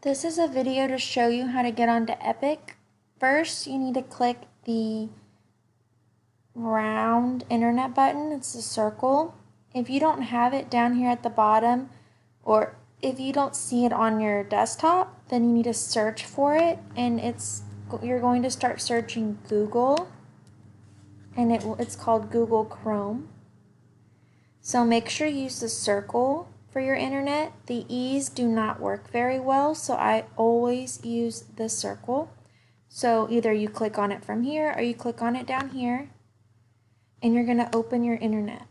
This is a video to show you how to get onto Epic. First, you need to click the round internet button. It's a circle. If you don't have it down here at the bottom, or if you don't see it on your desktop, then you need to search for it, and you're going to start searching Google, and it's called Google Chrome. So make sure you use the circle for your internet. The E's do not work very well, so I always use the circle. So either you click on it from here or you click on it down here, and you're going to open your internet.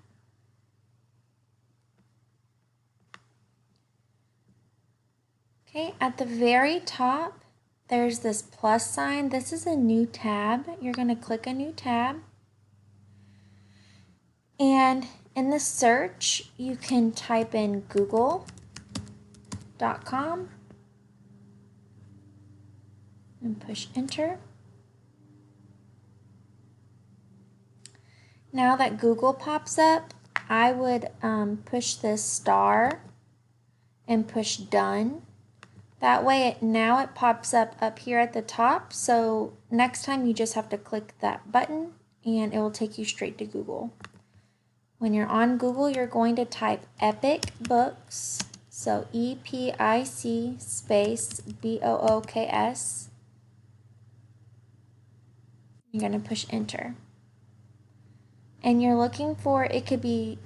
Okay, at the very top, there's this plus sign. This is a new tab. You're going to click a new tab. And in the search, you can type in google.com and push enter. Now that Google pops up, I would push this star and push done. That way now it pops up here at the top, so next time you just have to click that button and it will take you straight to Google. When you're on Google, you're going to type Epic Books, so EPIC space BOOKS. You're going to push enter. And you're looking for, it could be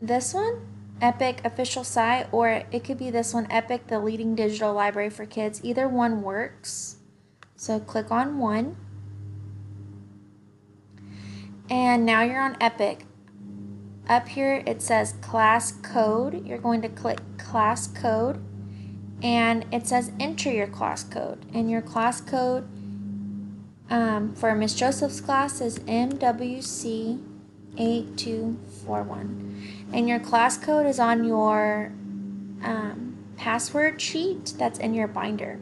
this one, Epic official site, or it could be this one, Epic, the leading digital library for kids. Either one works. So click on one. And now you're on Epic. Up here it says class code. You're going to click class code, and it says enter your class code. And your class code for Miss Joseph's class is MWC8241. And your class code is on your password sheet that's in your binder.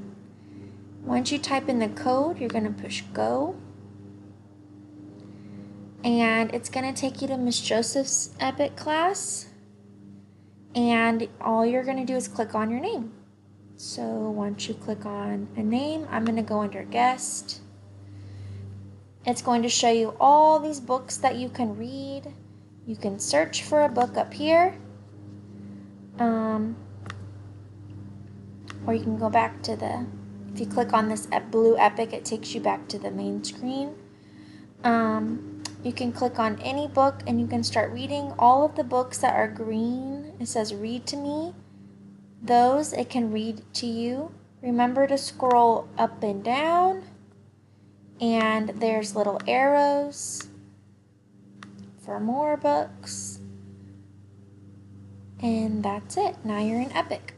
Once you type in the code, you're going to push go. And it's going to take you to Miss Joseph's Epic class. And all you're going to do is click on your name. So once you click on a name, I'm going to go under guest. It's going to show you all these books that you can read. You can search for a book up here. Or you can go back to if you click on this blue Epic, it takes you back to the main screen. You can click on any book and you can start reading. All of the books that are green, it says read to me, those it can read to you. Remember to scroll up and down, and there's little arrows for more books. And that's it. Now you're in Epic.